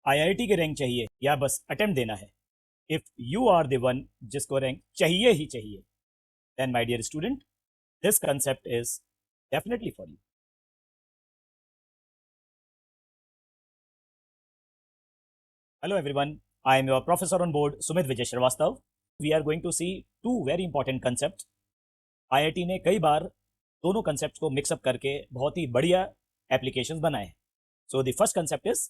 IIT के rank चाहिए या बस अटेम्प्ट देना है? If you are the one जिसको रैंक चाहिए ही चाहिए, then my dear student, this concept is definitely for you. Hello everyone, I am your professor on board Sumit Vijay Shrivastava. We are going to see two very important concepts. IIT ने कई बार दोनों concepts को mix up करके बहुत ही बढ़िया applications बनाए. So the first concept is,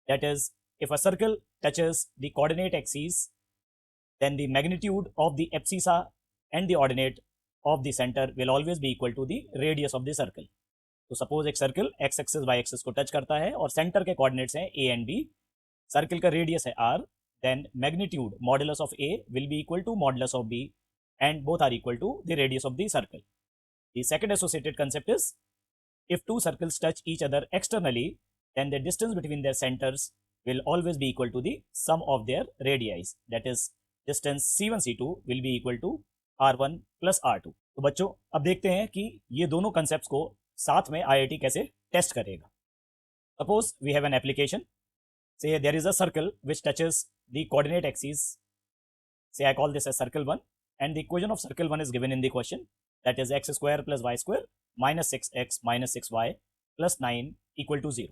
that is, if a circle touches the coordinate axis, then the magnitude of the abscissa and the ordinate of the center will always be equal to the radius of the circle. तो suppose एक circle x axis y axis को touch करता है और centre के coordinates हैं a and b, circle का radius है r, then magnitude modulus of a will be equal to modulus of b and both are equal to the radius of the circle. The second associated concept is, if two circles touch each other externally, then the distance between their centers will always be equal to the sum of their radii. That is, distance C1 C2 will be equal to R1 plus R2. तो बच्चों अब देखते हैं कि ये दोनों concepts को साथ में IIT कैसे टेस्ट करेगा. Suppose we have an application. Say there is a circle which touches the coordinate axis. Say I call this as circle 1, and the equation of circle 1 is given in the question. That is x square plus y square minus 6x minus 6y plus 9 equal to 0.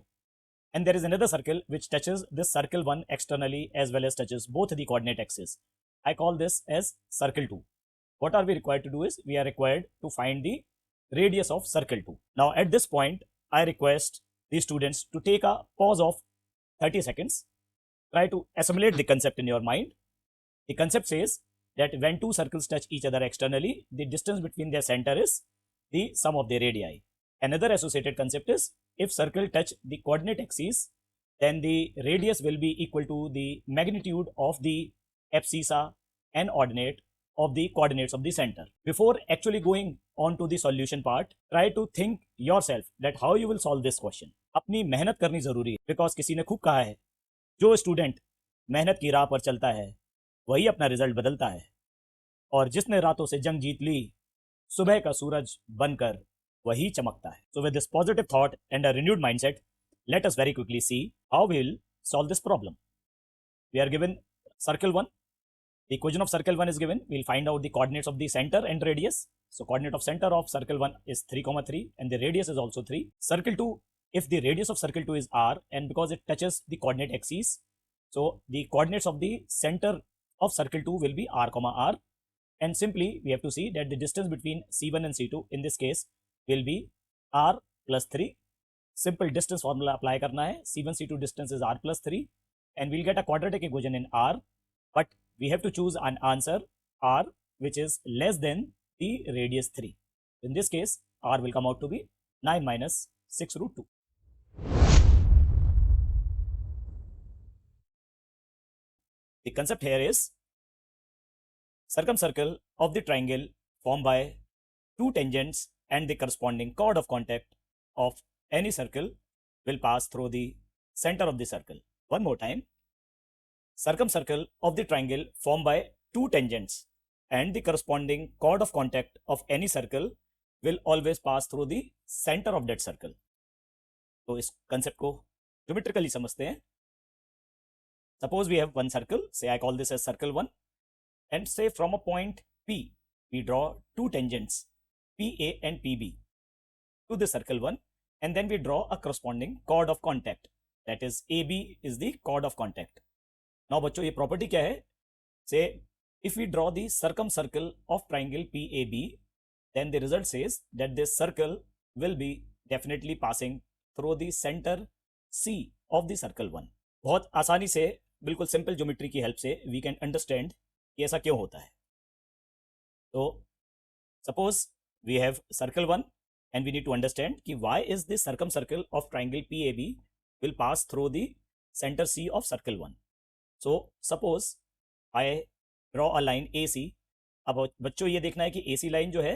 And there is another circle which touches this circle 1 externally as well as touches both the coordinate axes. I call this as circle 2. What are we required to do is, we are required to find the radius of circle 2. Now at this point, I request the students to take a pause of 30 seconds. Try to assimilate the concept in your mind. The concept says that when two circles touch each other externally, the distance between their center is the sum of their radii. Another associated concept is, if circle touch the coordinate axis, then the radius will be equal to the magnitude of the abscissa and ordinate of the coordinates of the center. Before actually going on to the solution part, try to think yourself that how you will solve this question. अपनी मेहनत करनी जरूरी है, because किसी ने खूब कहा है, जो स्टूडेंट मेहनत की राह पर चलता है वही अपना रिजल्ट बदलता है, और जिसने रातों से जंग जीत ली सुबह का सूरज बनकर वही चमकता है. So with this positive thought and a renewed mindset, let us very quickly see how we will solve this problem. We are given circle 1. The equation of circle 1 is given. We will find out the coordinates of the center and radius. So coordinate of center of circle 1 is 3, 3 and the radius is also 3. Circle 2, if the radius of circle 2 is r, and because it touches the coordinate axis, so the coordinates of the center of circle 2 will be r, r, and simply we have to see that the distance between C1 and C2 in this case will be r plus 3. Simple distance formula apply करना है. C1 C2 distance is r plus 3 and we'll get a quadratic equation in r, but we have to choose an answer r which is less than the radius 3. In this case, r will come out to be 9 minus 6 root 2. The concept here is, circumcircle of the triangle formed by two tangents and the corresponding chord of contact of any circle will pass through the center of the circle. One more time. Circumcircle of the triangle formed by two tangents and the corresponding chord of contact of any circle will always pass through the center of that circle. तो इस concept को geometrically समझते हैं. Suppose we have one circle, say I call this as circle 1, and say from a point P, we draw two tangents PA and PB to the circle 1, and then we draw a corresponding chord of contact, that is AB is the chord of contact. Now बच्चों ये property क्या है? Say if we draw the circumcircle of triangle PAB, then the result says that this circle will be definitely passing through the center C of the circle 1. बहुत आसानी से बिल्कुल simple geometry की help से we can understand कि ऐसा क्यों होता है. तो suppose we have circle 1 and we need to understand कि why is this circumcircle of triangle PAB will pass through the center C of circle 1. So suppose I draw a line AC. अब बच्चों ये देखना है कि AC line जो है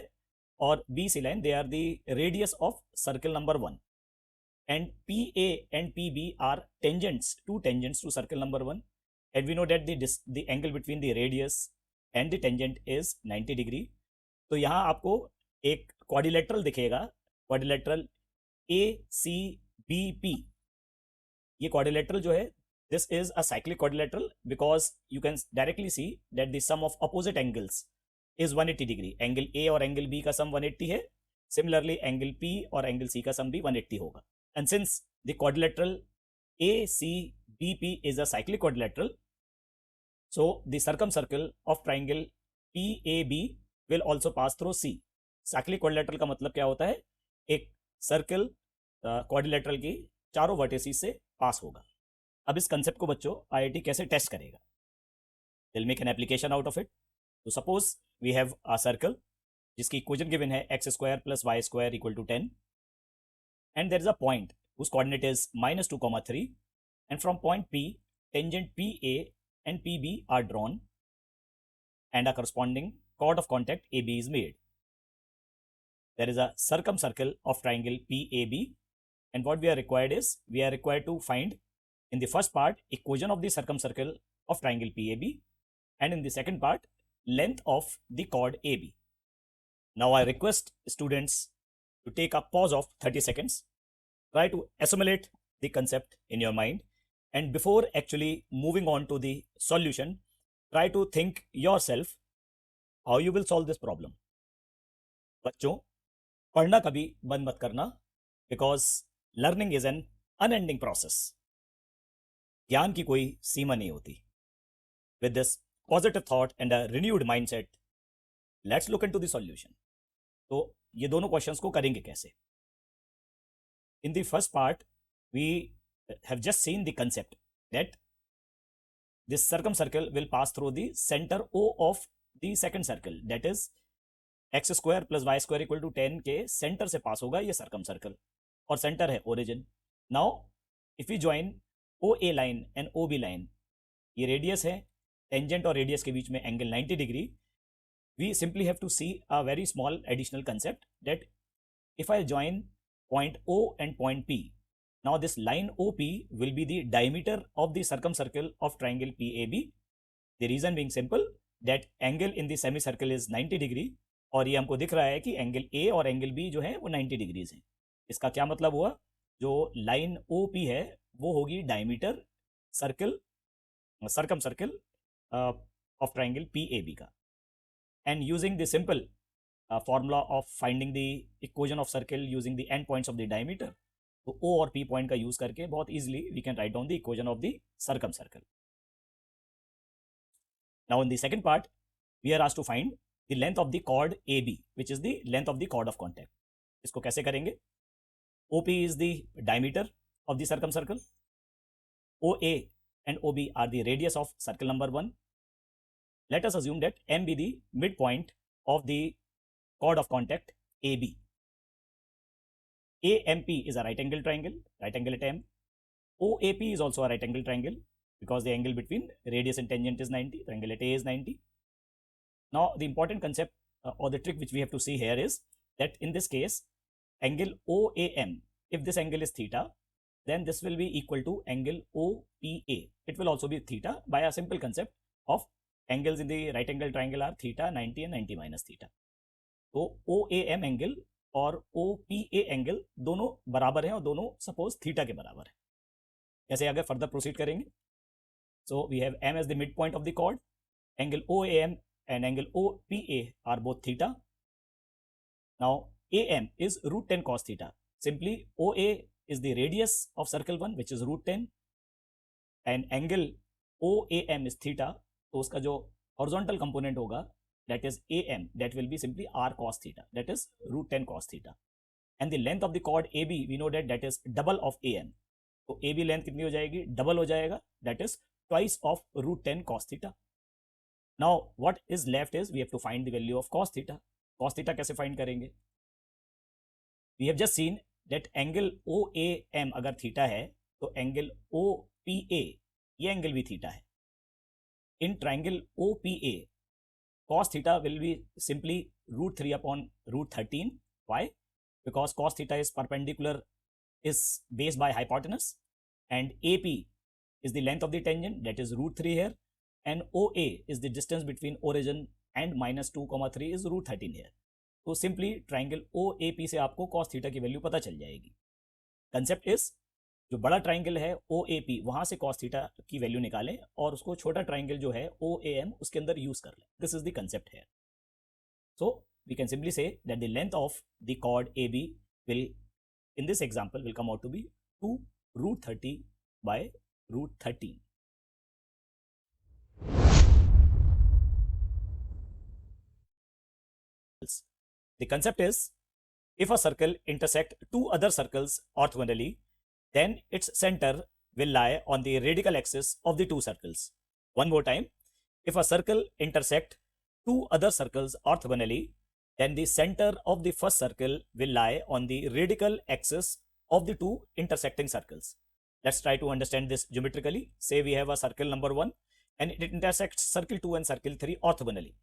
और BC line, they are the radius of circle number 1, and PA and PB are tangents, two tangents to circle number 1, and we know that the angle between the radius and the tangent is 90 degree. तो यहाँ आपको एक quadrilateral दिखेगा, quadrilateral ACBP. ये quadrilateral जो है this is a cyclic quadrilateral because you can directly see that the sum of opposite angles is 180 degree. Angle A और angle B का सम 180 है. Similarly, एंगल P और एंगल C का सम भी 180 होगा. And since the quadrilateral ACBP is a cyclic quadrilateral, so the circumcircle of triangle PAB will also pass through C. cyclic quadrilateral का मतलब क्या होता है? एक सर्कल क्वाड्रिलेटरल की चारों वर्टिसेस से पास होगा. अब इस कंसेप्ट को बच्चों आईआईटी कैसे टेस्ट करेगा? Will make an application out of it. तो suppose we have a circle जिसकी इक्वेशन गिवन है x square plus Y square equal to 10 and there is a point whose coordinate is -2, 3 and from point P tangent PA and PB are drawn and a corresponding chord of contact AB is made. There is a circumcircle of triangle PAB and what we are required is we are required to find in the first part equation of the circumcircle of triangle PAB and in the second part length of the chord AB. Now I request students to take a pause of 30 seconds, try to assimilate the concept in your mind and before actually moving on to the solution, try to think yourself how you will solve this problem. बच्चों पढ़ना कभी बंद मत करना because learning is an unending process. ज्ञान की कोई सीमा नहीं होती. With this positive thought and a renewed mindset, let's look into the solution. तो ये दोनों क्वेश्चंस को करेंगे कैसे? In the first part, we have just seen the concept that this circumcircle will pass through the center O of the second circle, that is x square plus y square equal to 10 के center से पास होगा ये circumcircle और center है origin. Now, if we join OA line and OB line, ये radius है, tangent और radius के बीच में angle 90 degree. We simply have to see a very small additional concept that if I join point O and point P, now this line OP will be the diameter of the circumcircle of triangle PAB. The reason being simple that angle in the semicircle is 90 degree और ये हमको दिख रहा है कि angle A और angle B जो है वो 90 डिग्रीज है. इसका क्या मतलब हुआ? जो लाइन OP है वो होगी diameter circumcircle of triangle PAB का. And using the simple formula of finding the equation of circle using the end points of the diameter, तो O और P point का use करके बहुत easily we can write down the equation of the circumcircle. Now in the second part, we are asked to find the length of the chord AB, which is the length of the chord of contact. इसको कैसे करेंगे? OP is the diameter of the circumcircle. OA and OB are the radius of circle number 1. Let us assume that M be the midpoint of the chord of contact AB. AMP is a right angle triangle at M. OAP is also a right angle triangle because the angle between radius and tangent is 90, the angle at A is 90. Now the important concept or the trick which we have to see here is that in this case, angle OAM, if this angle is theta, then this will be equal to angle OPA. It will also be theta by a simple concept of angles in the right angle triangle are theta, 90 and 90 minus theta. तो OAM angle और OPA angle दोनों बराबर हैं और दोनों suppose theta के बराबर है. कैसे आगे फर्दर प्रोसीड करेंगे? So we have M as the midpoint of the chord. Angle OAM and angle OPA are both theta. Now AM is root 10 cos theta. Simply OA is the radius of circle 1 which is root 10 and angle OAM is theta. तो उसका जो horizontal component होगा that is AM, that will be simply R cos theta, that is root 10 cos theta. And the length of the chord AB, we know that is double of AM. तो AB length कितनी हो जाएगी? Double हो जाएगा, that is twice of root 10 cos theta. Now what is left is we have to find the value of cos theta. Cos theta कैसे find करेंगे? We have just seen that angle OAM अगर theta है तो angle OPA ये angle भी theta है. In triangle OPA, cos theta will be simply root 3 upon root 13. Why? Because cos theta is perpendicular, is based by hypotenuse, and AP is the length of the tangent, that is root 3 here, and OA is the distance between origin and minus 2, 3 is root 13 here. तो simply triangle OAP से आपको cos theta की value पता चल जाएगी. Concept is जो बड़ा triangle है ओ ए पी, वहां से कॉस थीटा की वैल्यू निकालें और उसको छोटा ट्राइंगल जो है ओ ए एम उसके अंदर यूज कर लें. दिस इज द कंसेप्ट है. So we can simply say that the length of the chord a b will in this example will come out to be 2 root 30 by root 13. The concept is, if a circle intersect two other circles orthogonally, then its center will lie on the radical axis of the two circles. One more time, if a circle intersect two other circles orthogonally, then the center of the first circle will lie on the radical axis of the two intersecting circles. Let's try to understand this geometrically. Say we have a circle number 1 and it intersects circle 2 and circle 3 orthogonally.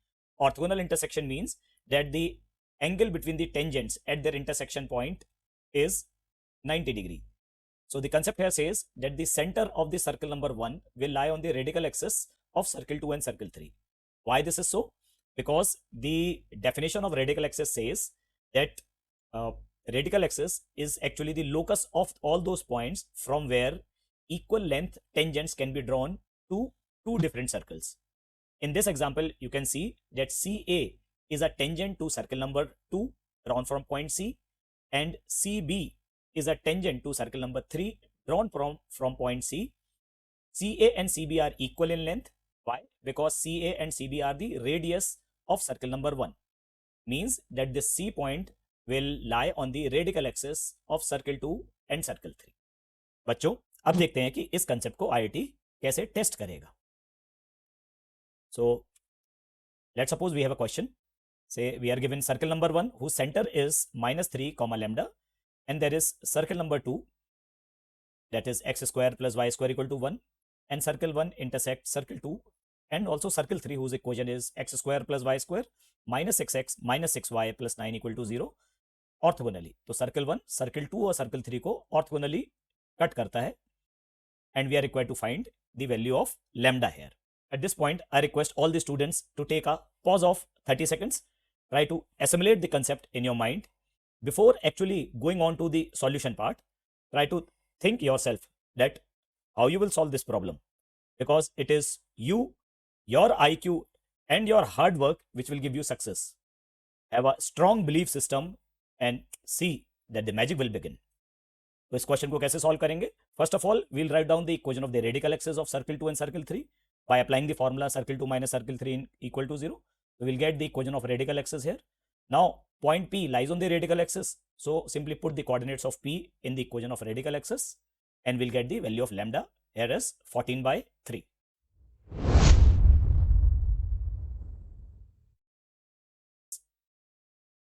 Orthogonal intersection means that the angle between the tangents at their intersection point is 90 degree. So the concept here says that the center of the circle number 1 will lie on the radical axis of circle 2 and circle 3. Why this is so? Because the definition of radical axis says that radical axis is actually the locus of all those points from where equal length tangents can be drawn to two different circles. In this example, you can see that CA is a tangent to circle number 2 drawn from point C, and CB is a tangent to circle number 3 drawn from point C. CA and CB are equal in length. Why? Because CA and CB are the radius of circle number 1, means that this C point will lie on the radical axis of circle 2 and circle 3. बच्चों, अब देखते हैं कि इस concept को IIT कैसे test करेगा. So let's suppose we have a question. Say we are given circle number 1 whose center is -3 comma lambda, and there is circle number 2 that is x square plus y square equal to 1, and circle 1 intersects circle 2 and also circle 3 whose equation is x square plus y square minus 6x minus 6y plus 9 equal to 0 orthogonally. तो circle 1 circle 2 और circle 3 को orthogonally cut करता है, and we are required to find the value of lambda here. At this point, I request all the students to take a pause of 30 seconds. Try to assimilate the concept in your mind. Before actually going on to the solution part, try to think yourself that how you will solve this problem, because it is you, your IQ and your hard work which will give you success. Have a strong belief system and see that the magic will begin. तो इस question को कैसे solve करेंगे? First of all we'll write down the equation of the radical axis of circle 2 and circle 3 by applying the formula circle 2 minus circle 3 equal to 0. So we'll get the equation of radical axis here. Now point P lies on the radical axis, so simply put the coordinates of P in the equation of radical axis and we'll get the value of lambda here as 14 by 3.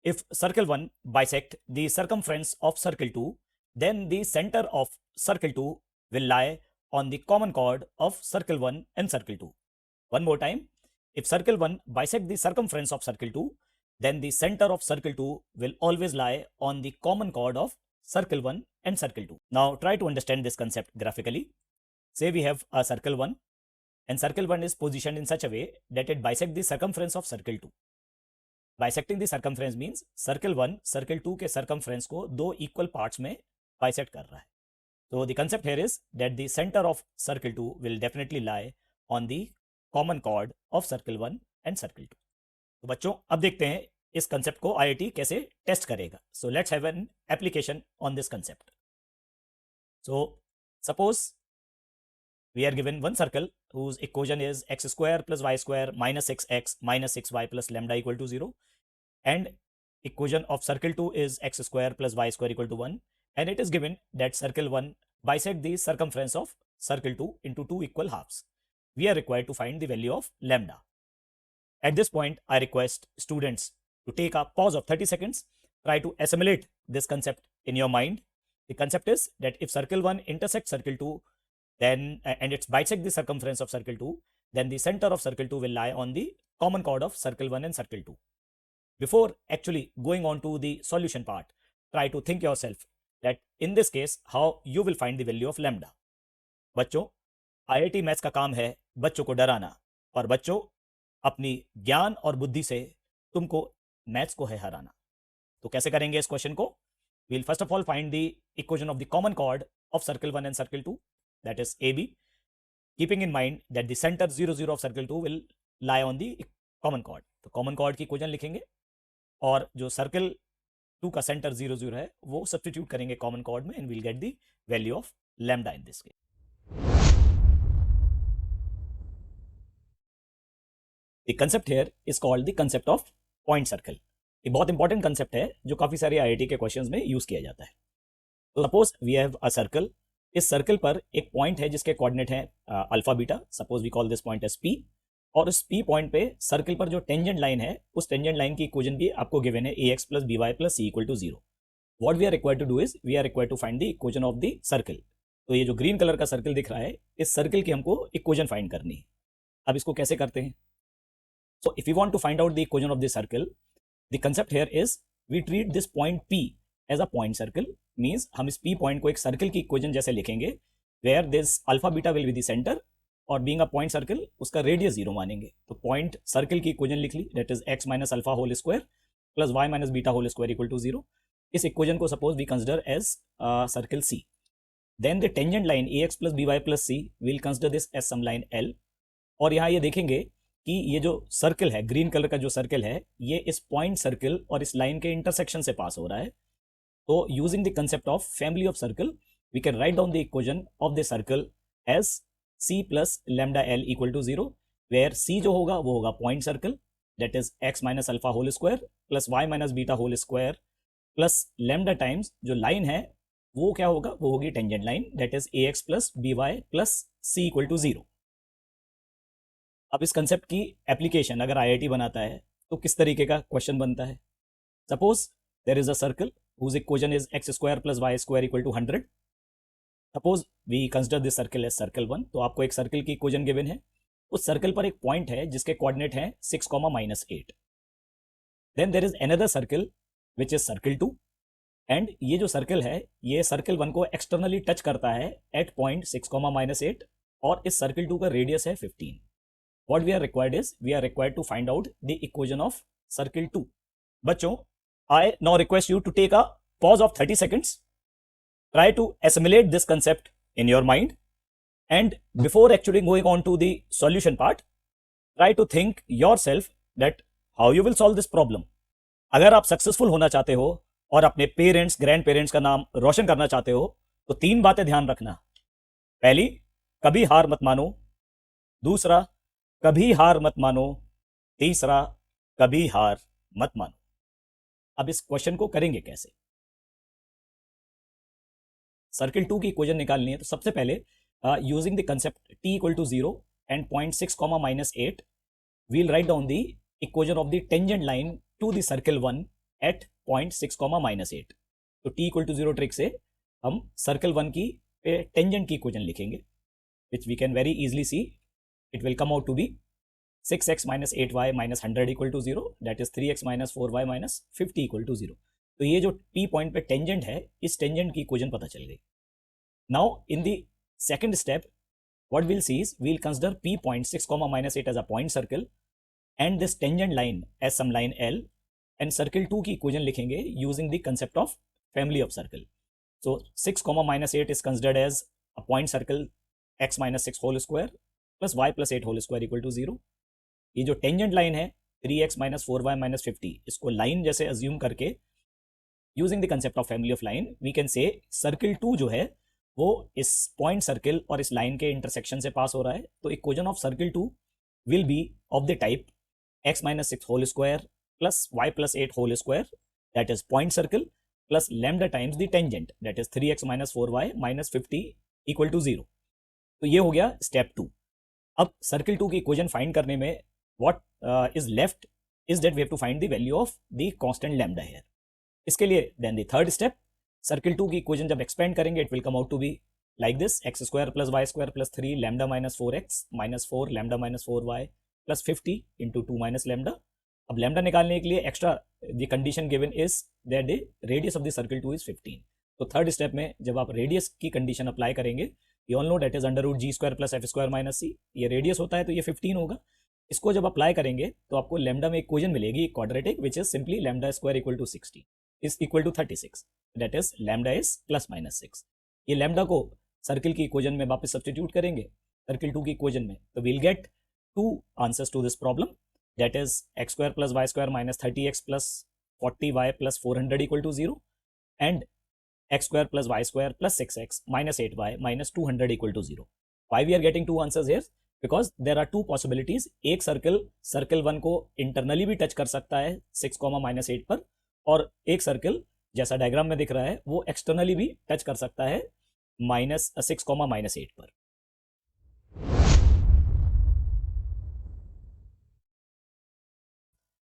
If circle 1 bisect the circumference of circle 2, then the center of circle 2 will lie on the common chord of circle 1 and circle 2. One more time, if circle 1 bisect the circumference of circle 2, then the center of circle 2 will always lie on the common chord of circle 1 and circle 2. Now try to understand this concept graphically. Say we have a circle 1 and circle 1 is positioned in such a way that it bisects the circumference of circle 2. Bisecting the circumference means circle 1 circle 2 के circumference को दो equal parts में bisect कर रहा है. So the concept here is that the center of circle 2 will definitely lie on the common chord of circle 1 and circle 2. तो बच्चों, अब देखते हैं इस कंसेप्ट को IIT कैसे टेस्ट करेगा. So let's have an application on this concept. So suppose we are given one circle whose equation is x square plus y square minus 6x minus 6y plus lambda equal to 0, and equation of circle 2 is x square plus y square equal to 1, and it is given that circle 1 bisect the circumference of circle 2 into two equal halves. We are required to find the value of lambda. At this point, I request students to take a pause of 30 seconds. Try to assimilate this concept in your mind. The concept is that if circle 1 intersects circle 2, then and it's bisect the circumference of circle 2, then the center of circle 2 will lie on the common chord of circle 1 and circle 2. Before actually going on to the solution part, try to think yourself that in this case how you will find the value of lambda. बच्चों, IIT maths का काम है बच्चों को डराना, और बच्चों अपनी ज्ञान और बुद्धि से तुमको मैथ्स को है हराना. तो कैसे करेंगे इस क्वेश्चन को? We'll first of all find the equation of the common chord of circle 1 and circle 2, that is AB, keeping in mind that the center 0 0 of circle 2 will lie on the common chord. तो common chord की equation लिखेंगे और जो circle 2 का centre 0 0 है वो substitute करेंगे common chord में and we'll get the value of lambda in this case. The concept here is called the concept of point circle. ये बहुत इंपॉर्टेंट कंसेप्ट है जो काफी सारे आईआईटी के क्वेश्चंस में यूज किया जाता है. तो suppose we have a circle. इस सर्कल पर एक पॉइंट है जिसके कोऑर्डिनेट है alpha beta. Suppose we call this point as p. और उस पी पॉइंट पे सर्कल पर जो टेंजेंट लाइन है उस टेंजेंट लाइन की इक्वेशन भी आपको गिवन है ax plus B Y plus c equal to 0. What we are required to do is we are required to find the equation of the circle. तो ये जो green colour का circle दिख रहा है इस सर्कल की हमको इक्वेशन फाइंड करनी है. अब इसको कैसे करते हैं? So if you want to find out the equation of the circle, the concept here is we treat this point p as a point circle. Means हम इस p पॉइंट को एक सर्कल की इक्वेशन जैसे लिखेंगे where this alpha beta will be the centre और being a point circle उसका radius 0 मानेंगे. तो पॉइंट सर्कल की इक्वेशन लिख ली, that is x minus alpha whole square plus y minus beta whole square equal to 0. इस equation को suppose we consider as circle c. Then the tangent line ax plus B Y plus C will consider this as some line l. और यहाँ ये देखेंगे कि ये जो circle है, ग्रीन कलर का जो सर्कल है, ये इस पॉइंट सर्कल और इस लाइन के इंटरसेक्शन से पास हो रहा है. तो using the concept of family of circle we can write down the equation of the circle as c plus lambda l equal to 0, where c जो होगा वो होगा point circle, that is x minus alpha whole square plus y minus beta whole square plus lambda times जो line है वो क्या होगा, वो होगी tangent line, that is ax plus B Y plus c equal to 0. अब इस concept की एप्लीकेशन अगर आईआईटी बनाता है तो किस तरीके का क्वेश्चन बनता है? Suppose there is a circle whose equation is x square plus Y square equal to 100. Suppose we consider this circle as circle 1. तो आपको एक सर्कल की इक्वेशन गिवन है. उस सर्कल पर एक पॉइंट है जिसके कोऑर्डिनेट है 6, -8. Then there is another circle which is circle 2. And ये जो सर्कल है ये सर्कल 1 को एक्सटर्नली टच करता है एट पॉइंट 6, -8 और इस सर्कल 2 का रेडियस है 15. What we are required is we are required to find out the equation of circle 2. बच्चों, I now request you to take a pause of 30 seconds. Try to assimilate this concept in your mind, and before actually going on to the solution part, try to think yourself that how you will solve this problem. अगर आप successful होना चाहते हो और अपने parents grand parents का नाम रोशन करना चाहते हो तो 3 बातें ध्यान रखना. पहली, कभी हार मत मानो. दूसरा, कभी हार मत मानो. तीसरा, कभी हार मत मानो. अब इस क्वेश्चन को करेंगे कैसे? सर्कल 2 की इक्वेशन निकालनी है तो सबसे पहले using the concept t equal to 0 and point 6, -8 we'll write down the equation of the tangent line to the circle 1 at point 6, -8. तो t इक्वल टू 0 ट्रिक से हम सर्कल 1 की टेंजेंट की इक्वेशन लिखेंगे which we can very easily see. It will come out to be 6x minus 8y minus 100 equal to 0, that is 3x minus 4y minus 50 equal to 0. तो ये जो p point पे tangent है इस tangent की equation पता चल गई. Now in the second step what we'll see is we'll consider p point 6, -8 as a point circle and this tangent line as some line l, and circle 2 की equation लिखेंगे using the concept of family of circle. So 6, -8 is considered as a point circle x minus 6 whole square plus y plus 8 whole square equal to 0. ये जो tangent line है 3x minus 4y minus 50, इसको line जैसे assume करके using the concept of family of line we can say circle 2 जो है वो इस पॉइंट सर्कल और इस लाइन के इंटरसेक्शन से पास हो रहा है. तो equation of circle 2 will be of the type x minus 6 whole square plus y plus 8 whole square, that is point circle, plus lambda times the tangent, that is 3x minus 4y minus 50 equal to 0. तो ये हो गया step 2. अब circle 2 की equation find करने में what is left is that we have to find the value of the constant lambda here. इसके लिए then the third step, circle 2 की इक्वेशन जब एक्सपेंड करेंगे it will come out to be like this, x square plus y square plus 3 lambda minus 4x minus 4 lambda minus 4y plus 50 into 2 minus lambda. अब lambda निकालने के लिए extra the condition given is that the radius of the circle 2 is 15. तो third step में जब आप radius की condition apply करेंगे, you all know that is under root g square plus f square minus c, ये radius होता है तो ये 15 होगा. इसको जब अप्लाई करेंगे तो आपको लैम्डा में इक्वेशन मिलेगी quadratic which is simply lambda square equal to 60 is equal to 36, that is lambda is +-6. ये लैम्डा को सर्किल की इक्वेशन में वापस सब्स्टिट्यूट करेंगे, सर्किल 2 की इक्वेशन में, तो we'll get 2 answers to this problem, that is x square plus y square minus 30x plus 40y plus 400 equal to 0 and x square plus y square plus 6x minus 8y minus 200 equal to 0. Why we are getting two answers here? Because there are two possibilities. एक circle 1 को internally भी touch कर सकता है 6, -8 पर, और एक circle जैसा डायग्राम में दिख रहा है वो एक्सटर्नली भी टच कर सकता है -6, -8 पर.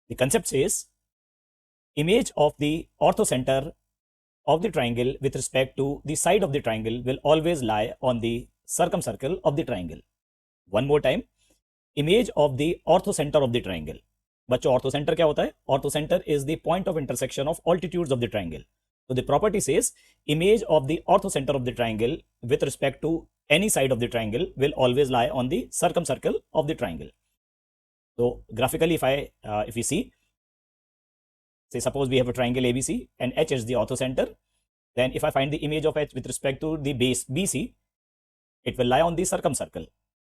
The concept says image of the orthocenter of the triangle with respect to the side of the triangle will always lie on the circumcircle of the triangle. One more time, image of the orthocenter of the triangle. बच्चों orthocenter क्या होता है? Orthocenter is the point of intersection of altitudes of the triangle. So the property says image of the orthocenter of the triangle with respect to any side of the triangle will always lie on the circumcircle of the triangle. So graphically, if we see, say suppose we have a triangle ABC and H is the orthocenter, then if I find the image of H with respect to the base BC, it will lie on the circumcircle.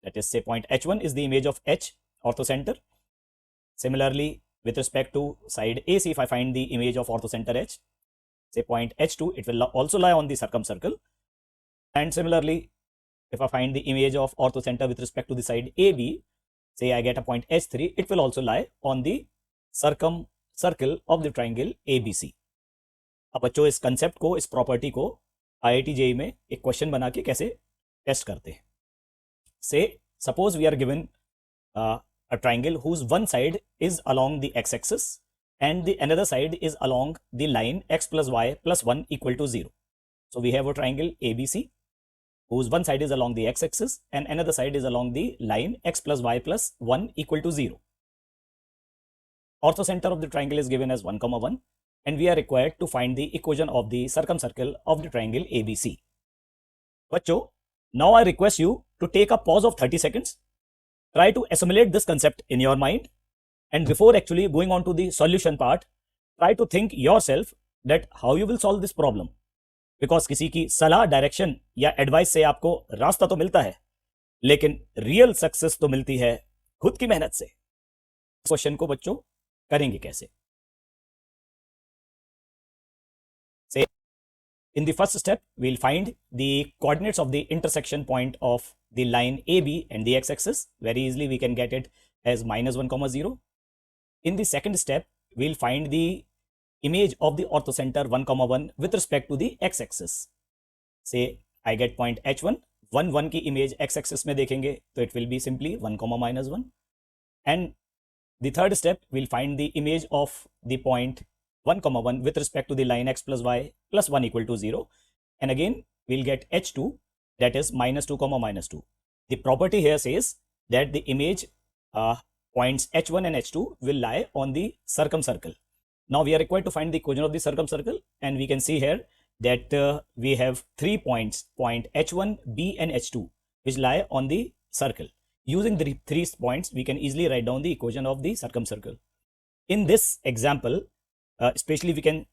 That is, say point H1 is the image of H orthocenter. Similarly, with respect to side AC, if I find the image of orthocenter H, say point H2, it will also lie on the circumcircle. And similarly, if I find the image of orthocenter with respect to the side AB, say I get a point H3, it will also lie on the circumcircle of the triangle ABC. अब बच्चों इस concept को, इस property को IIT JEE में एक question बना के कैसे टेस्ट करते हैं. Say suppose we are given a triangle whose one side is along the x-axis and the another side is along the line x plus y plus 1 equal to 0. So we have a triangle ABC whose one side is along the x-axis and another side is along the line x plus y plus 1 equal to 0. Orthocenter of the triangle is given as 1, 1 and we are required to find the equation of the circumcircle of the triangle ABC. Bachcho, now I request you to take a pause of 30 seconds. Try to assimilate this concept in your mind, and before actually going on to the solution part, try to think yourself that how you will solve this problem. Because किसी की सलाह, direction या advice से आपको रास्ता तो मिलता है, लेकिन रियल सक्सेस तो मिलती है खुद की मेहनत से. क्वेश्चन को बच्चों करेंगे कैसे? Say, in the first step, we'll find the coordinates of the intersection point of the line AB and the x-axis. Very easily we can get it as -1, 0. In the second step, we'll find the image of the orthocenter 1, 1 with respect to the x-axis. Say I get point H1, 1, 1 की image x-axis में देखेंगे तो it will be simply 1, -1. And the third step, we'll find the image of the point 1, 1 with respect to the line x plus y plus 1 equal to 0. And again, we'll get H2, that is -2, -2. The property here says that the image points H1 and H2 will lie on the circumcircle. Now we are required to find the equation of the circumcircle, and we can see here that we have 3 points, point H1, B and H2, which lie on the circle. Using the 3 points, we can easily write down the equation of the circumcircle. In this example, especially we can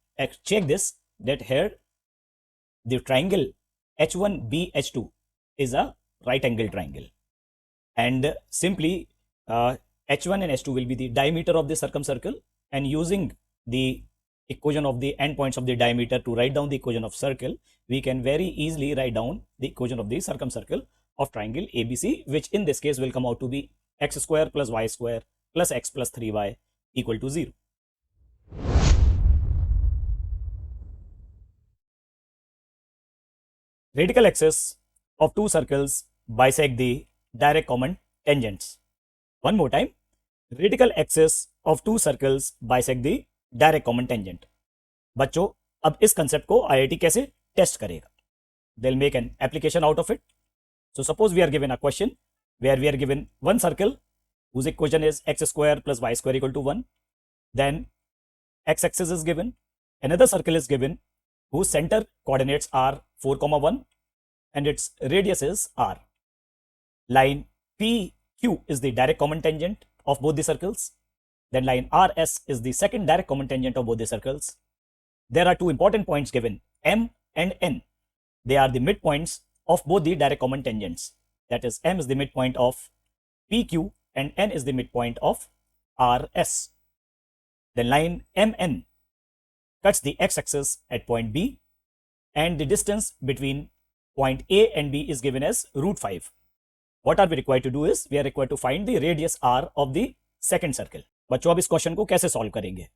check this, that here the triangle H1, B, H2 is a right angle triangle, and simply H1 and H2 will be the diameter of the circumcircle, and using the equation of the endpoints of the diameter to write down the equation of circle, we can very easily write down the equation of the circumcircle of triangle ABC, which in this case will come out to be x square plus y square plus x plus 3y equal to 0. Radical axes of two circles bisect the direct common tangents. One more time, radical axes of two circles bisect the direct common tangent. बच्चों, अब इस concept को IIT कैसे test करेगा? They'll make an application out of it. So suppose we are given a question where we are given one circle whose equation is x square plus y square equal to 1. Then x-axis is given. Another circle is given whose center coordinates are 4, 1 and its radius is r. Line PQ is the direct common tangent of both the circles. Then line RS is the second direct common tangent of both the circles. There are two important points given, M and N. they are the midpoints of both the direct common tangents. That is, M is the midpoint of PQ and N is the midpoint of RS. The line MN cuts the x-axis at point B, and the distance between point A and B is given as √5. What are we required to do is, we are required to find the radius R of the second circle. बच्चों अब इस question को कैसे solve करेंगे?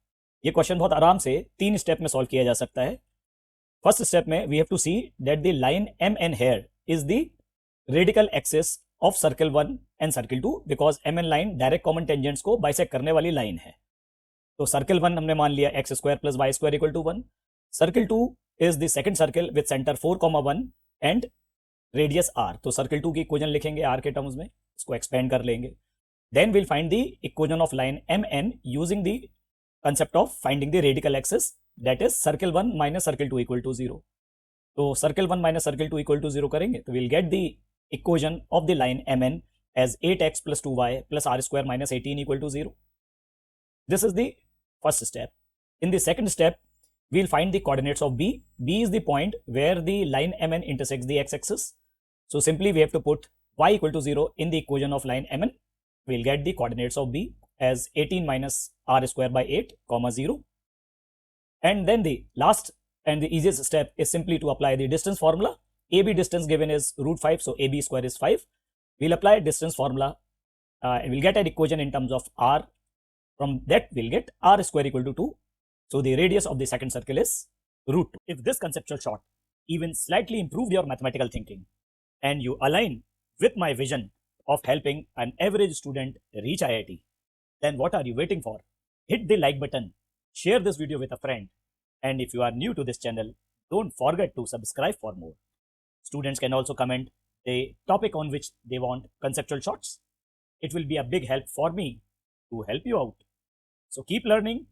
ये question बहुत आराम से 3 स्टेप में सॉल्व किया जा सकता है. फर्स्ट स्टेप में we have to see that the line MN here is the radical axis of circle 1 and circle 2 because MN line direct common tangents को बाइसेक्ट करने वाली लाइन है. तो सर्कल 1 हमने मान लिया x square plus y square equal to 1. Circle 2 is the second circle with centre 4,1 and radius r. तो circle 2 की इक्वेशन लिखेंगे r के टर्म्स में, इसको एक्सपेंड कर लेंगे. Then will find the equation of line MN using the concept of finding the radical axis, that is circle 1 minus circle 2 equal to 0. तो circle 1 minus circle 2 equal to 0 करेंगे तो will get the equation of the line MN as 8x plus 2y plus r square minus 18 equal to 0. This is the first step. In the second step, we'll find the coordinates of B. B is the point where the line MN intersects the x-axis. So simply we have to put y equal to 0 in the equation of line MN. We'll get the coordinates of B as 18 minus r square by 8 comma 0. And then the last and the easiest step is simply to apply the distance formula. AB distance given is √5, so AB square is 5. We'll apply distance formula and we'll get an equation in terms of r. From that we'll get r square equal to 2. So the radius of the second circle is √2. If this conceptual shot even slightly improved your mathematical thinking and you align with my vision of helping an average student reach IIT, then what are you waiting for? Hit the like button, share this video with a friend, and if you are new to this channel, don't forget to subscribe for more. Students can also comment the topic on which they want conceptual shots. It will be a big help for me to help you out. So keep learning,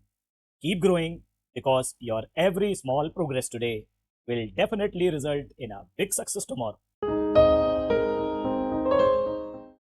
keep growing, because your every small progress today will definitely result in a big success tomorrow.